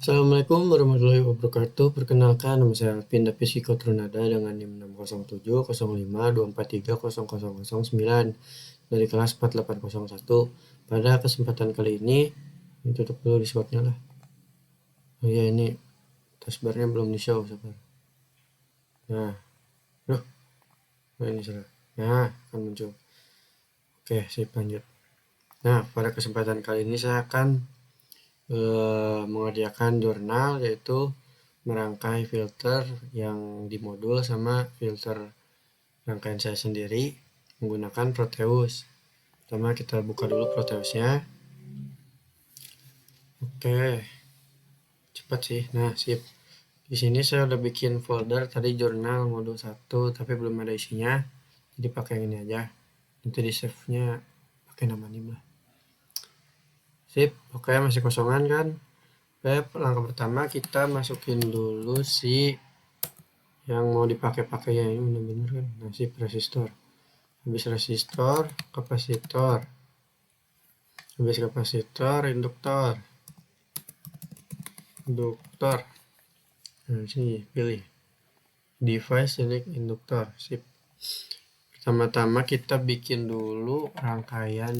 Assalamualaikum warahmatullahi wabarakatuh. Perkenalkan, nama saya Alvin Dapi Psikotrunada dengan NIM 6070524300009 dari kelas 4801. Pada kesempatan kali ini tutup dulu Discordnya lah. Oh iya, ini taskbarnya belum di show sabar. Nah, ini salah. Nah, akan muncul. Oke, sip, lanjut. Nah, pada kesempatan kali ini saya akan mengerjakan jurnal, yaitu merangkai filter yang di modul sama filter rangkaian saya sendiri menggunakan Proteus. Pertama kita buka dulu Proteusnya. Oke, cepat sih. Nah, sip. Di sini saya udah bikin folder tadi jurnal modul 1, tapi belum ada isinya. Jadi pakai yang ini aja. Nanti di save-nya pakai nama NIM lah. Sip, oke, masih kosongan kan? Oke, langkah pertama kita masukin dulu si yang mau dipakai ya, ini bener-bener kan. Nah, sip, resistor. Habis resistor, kapasitor. Habis kapasitor, induktor. Nah, sini pilih device select induktor. Sip. Pertama-tama kita bikin dulu rangkaian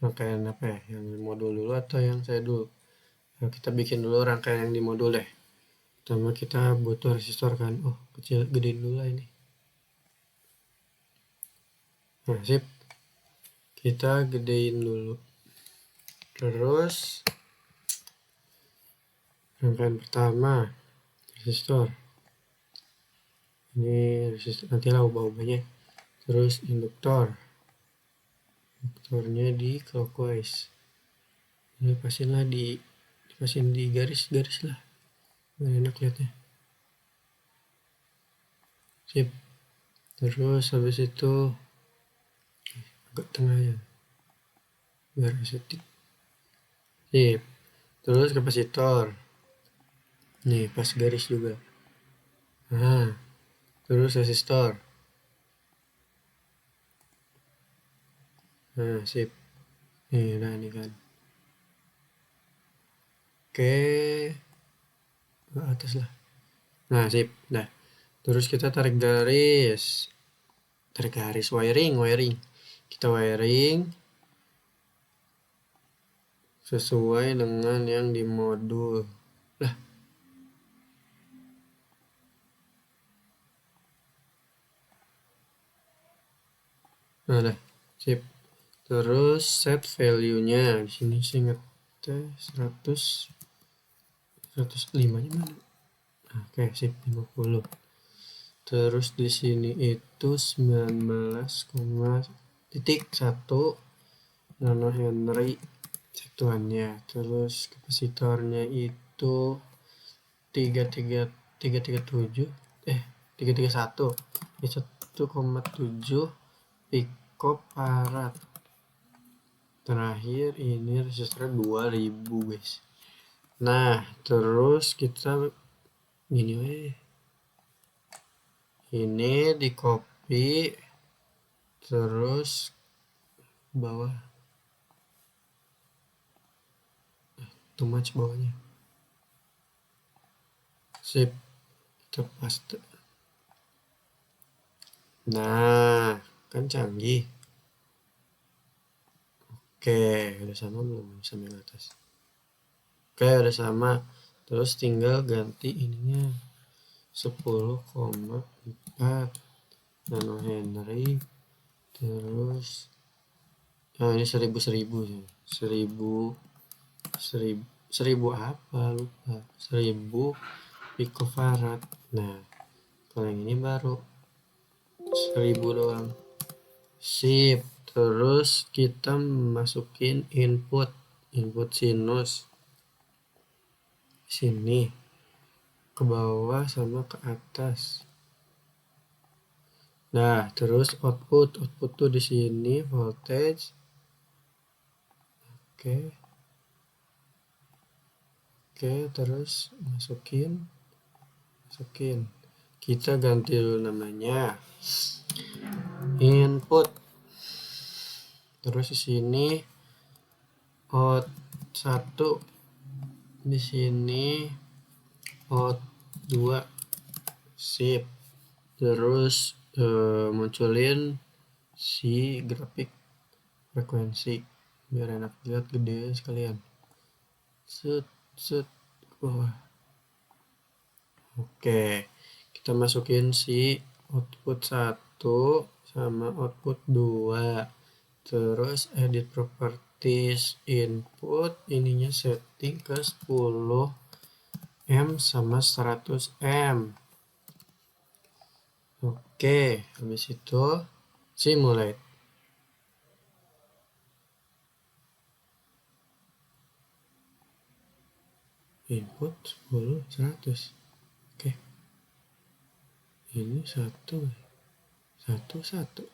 apa ya, yang modul dulu atau yang saya dulu. Nah, kita bikin dulu rangkaian yang di modul deh. Pertama kita butuh resistor kan. Oh, kecil, gedein dulu lah ini. Nah, sip. Kita gedein dulu. Terus rangkaian pertama resistor. Ini resistor, nantilah ubah-ubahnya. Terus induktornya di clockwise. Ini dipasin di garis-garis lah, biar enak lihatnya. Sip. Terus habis itu agak tengah ya, biar estetik. Sip. Terus kapasitor. Nih pas garis juga. Nah, terus resistor. Nah, sip. Nih, udah ini kan. Oke, ke atas lah. Nah, sip. Nah, terus kita tarik garis wiring. Kita wiring sesuai dengan yang di modul. Lah. Nah, dah. Sip. Terus set value-nya. Di sini saya ingat 105-nya mana? Oke, sip, 50. Terus di sini itu 19,1 nanohenry satuannya. Terus kapasitornya itu 331 1,7 picofarad. Terakhir ini resistornya 2000 guys. Nah, terus kita ini di copy terus bawah, too much bawahnya. Sip, kita paste. Nah, kan canggih. Oke, udah sama belum sampai ke atas? Oke, udah sama. Terus tinggal ganti ininya 10,4 nanohenry. Terus ini 1000 apa lupa, 1000 picofarad. Nah, kalau yang ini baru 1000 doang. Sip. Terus kita masukin input sinus sini ke bawah sama ke atas. Nah, terus output tuh di sini voltage. Oke, terus masukin. Kita ganti dulu namanya input. Terus di sini out 1 di sini out 2, sip. Terus munculin si grafik frekuensi biar enak lihat, gede sekalian. Set set. Wah. Oke, kita masukin si output 1 sama output 2. Terus edit properties input, ininya setting ke 10 M sama 100 M. Oke, habis itu simulate. Input 10 100. Oke. Ini 1 1.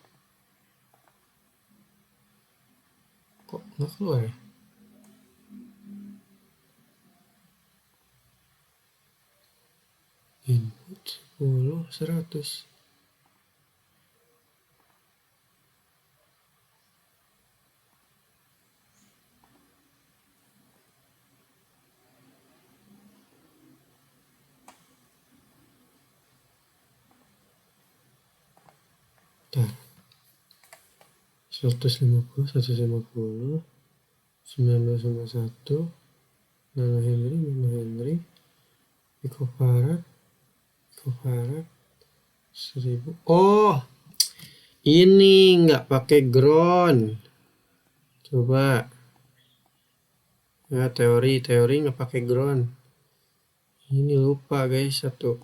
Kok nggak keluar ya? Input 10 100. Bentar. 150 150 19,1 nanohenry picofarad 1000. Oh, ini nggak pakai ground. Coba ya, teori nggak pakai ground. Ini lupa guys, satu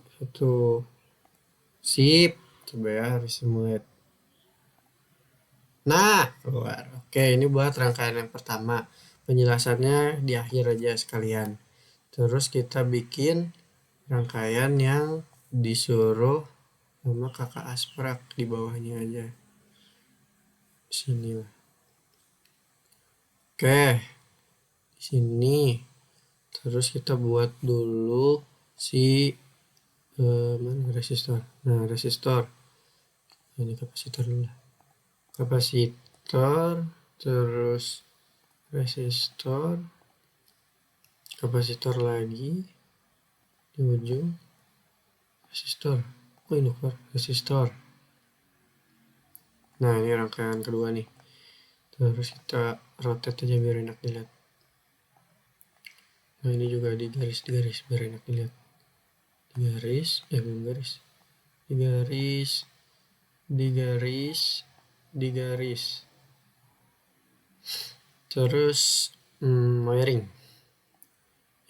sip. Coba ya, harus simulate. Nah, keluar. Oke, ini buat rangkaian yang pertama. Penjelasannya di akhir aja sekalian. Terus kita bikin rangkaian yang disuruh sama kakak Asprak di bawahnya aja. Sini lah. Oke, di sini. Terus kita buat dulu si mana resistor. Nah, resistor. Ini kapasitor dulu. Kapasitor, terus resistor, kapasitor lagi di ujung, resistor. Oh, ini keluar resistor. Nah, ini rangkaian kedua nih. Terus kita rotate aja biar enak dilihat. Nah, ini juga digaris biar enak dilihat. Digaris. Terus wiring.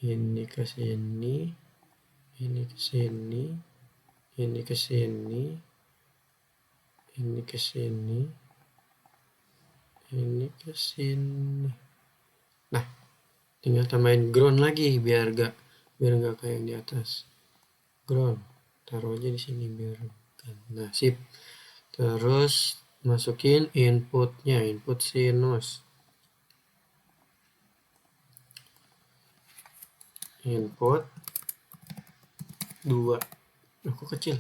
Ini ke sini, ini ke sini, ini ke sini, ini ke sini, ini ke sini. Nah, tinggal tambahin ground lagi biar nggak kayak yang di atas. Ground, taruh aja di sini biar kan. Nah, sip. Terus masukin inputnya, input sinus. Input 2. Kok kecil?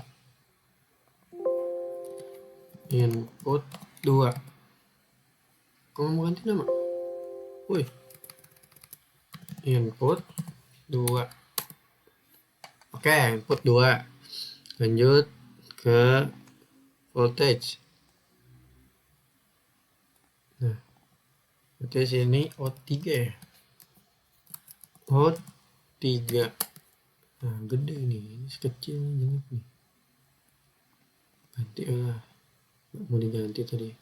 Input 2. Kok mau ganti nama? Woi. Input 2. Oke, input 2. Lanjut ke voltage. Nah, berarti sini out 3 ya. Out 3. Nah, gede nih, ini kecil nih, jelek nih. Ganti lah. Nggak mau diganti tadi.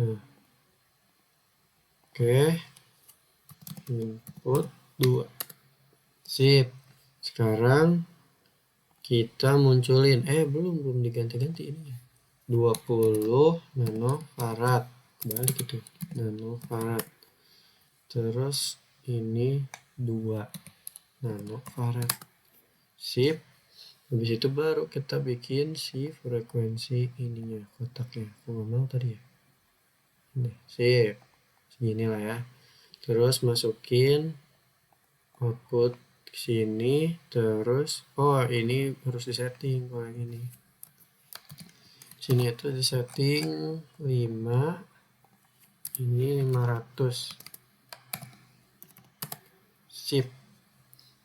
Nah. Oke. Input 2. Sip. Sekarang kita munculin, belum diganti-ganti ini. 20 nanofarad. Balik itu. Nanofarad. Terus ini 2 nanofarad. Sip. Habis itu baru kita bikin si frekuensi ininya, kotaknya. Aku ngomong tadi ya. Ini, sip. Segini lah ya. Terus masukin output ke sini. Terus, ini harus disetting kalau yang ini. Sini itu disetting 5. Ini 500. sip.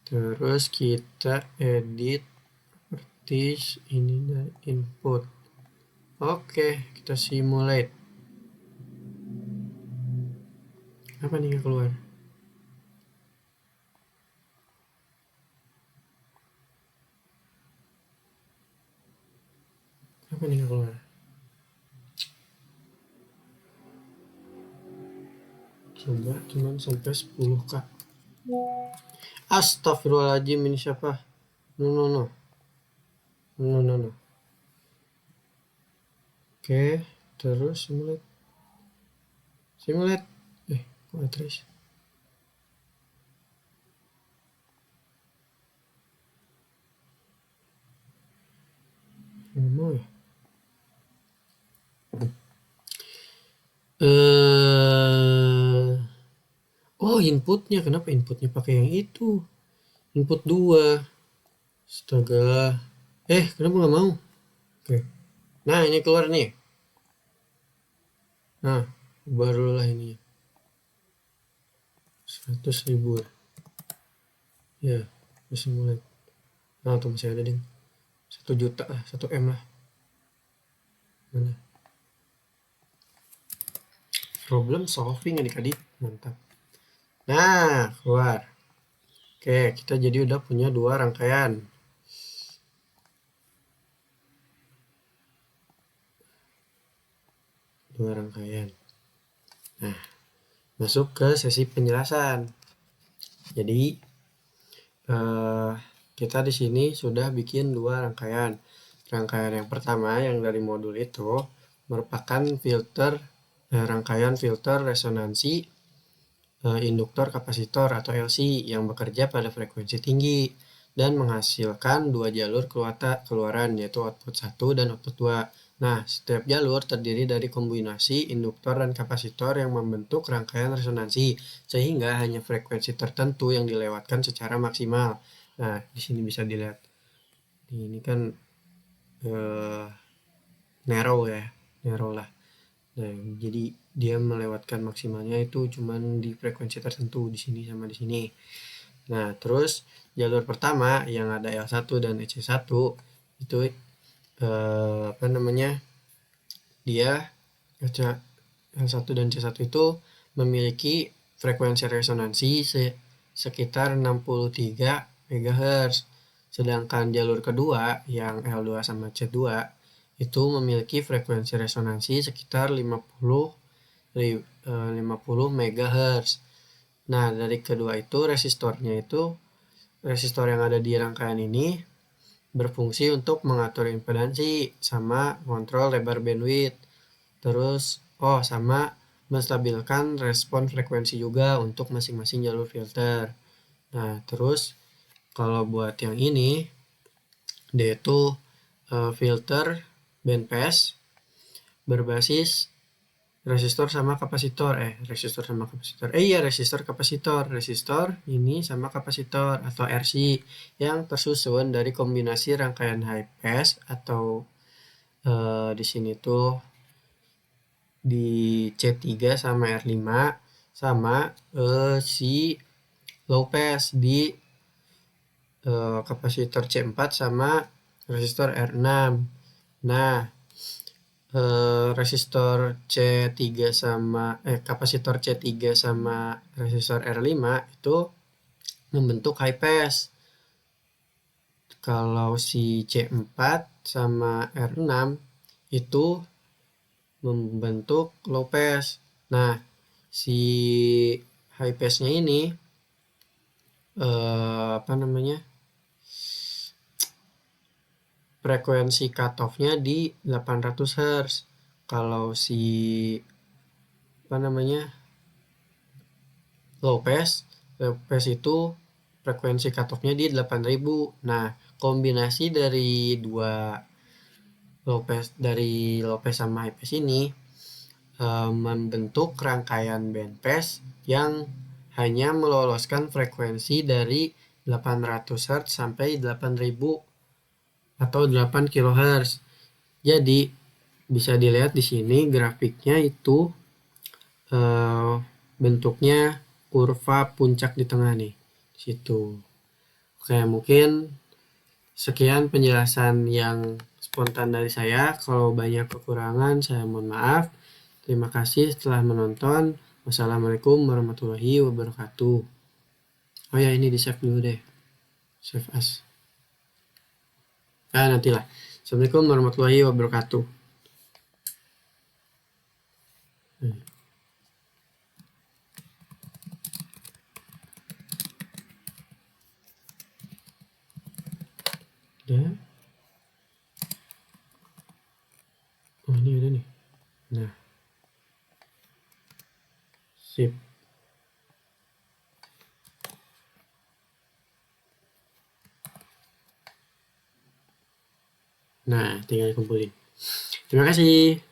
Terus kita edit properties ini dari input. Oke, kita simulate. Apa nih yang keluar? Apa nih yang keluar? Coba cuman sampai 10k. Astagfirullahaladzim, ini siapa? No. Oke, terus simulate. Kok terus? Mau ya? Oh, inputnya. Kenapa inputnya pakai yang itu? Input 2. Astaga. Kenapa nggak mau? Oke. Nah, ini keluar nih. Nah, barulah ini. 100.000. Ya, bisa mulai. Nah, tuh masih ada, ding. 1 juta lah, 1 M lah. Mana? Problem solving adik-adik. Mantap. Nah, keluar. Oke, kita jadi udah punya 2 rangkaian. Nah, masuk ke sesi penjelasan. Jadi, kita di sini sudah bikin 2 rangkaian. Rangkaian yang pertama yang dari modul itu merupakan rangkaian filter resonansi induktor kapasitor atau LC yang bekerja pada frekuensi tinggi dan menghasilkan 2 jalur keluaran, yaitu output 1 dan output 2. Nah, setiap jalur terdiri dari kombinasi induktor dan kapasitor yang membentuk rangkaian resonansi, sehingga hanya frekuensi tertentu yang dilewatkan secara maksimal. Nah, di sini bisa dilihat. Ini kan narrow lah. Nah, jadi dia melewatkan maksimalnya itu cuman di frekuensi tertentu, di sini sama di sini. Nah, terus jalur pertama yang ada L1 dan EC1 itu dia L1 dan C1 itu memiliki frekuensi resonansi sekitar 63 MHz. Sedangkan jalur kedua yang L2 sama C2 itu memiliki frekuensi resonansi sekitar 50 MHz. Nah, dari kedua itu resistor yang ada di rangkaian ini berfungsi untuk mengatur impedansi sama kontrol lebar bandwidth. Terus sama menstabilkan respon frekuensi juga untuk masing-masing jalur filter. Nah, terus kalau buat yang ini dia itu filter bandpass berbasis resistor ini sama kapasitor atau RC yang tersusun dari kombinasi rangkaian high pass atau di sini tuh di C3 sama R5 sama si low pass di kapasitor C4 sama resistor R6. Nah, kapasitor C3 sama resistor R5 itu membentuk high pass. Kalau si C4 sama R6 itu membentuk low pass. Nah, si high pass-nya ini frekuensi cutoff-nya di 800 Hz. Kalau si low pass itu frekuensi cutoff-nya di 8000. Nah, kombinasi dari dua low pass sama high pass ini membentuk rangkaian bandpass yang hanya meloloskan frekuensi dari 800 Hz sampai 8000 atau 8 kHz. Jadi bisa dilihat di sini grafiknya itu bentuknya kurva puncak di tengah nih. Di situ. Oke, mungkin sekian penjelasan yang spontan dari saya. Kalau banyak kekurangan, saya mohon maaf. Terima kasih telah menonton. Wassalamualaikum warahmatullahi wabarakatuh. Oh ya, ini di save dulu deh. Save as. Nantilah. Assalamualaikum warahmatullahi wabarakatuh. Udah. Oh, ini udah nih. Nah, sip. Nah, tinggal dikumpulin. Terima kasih.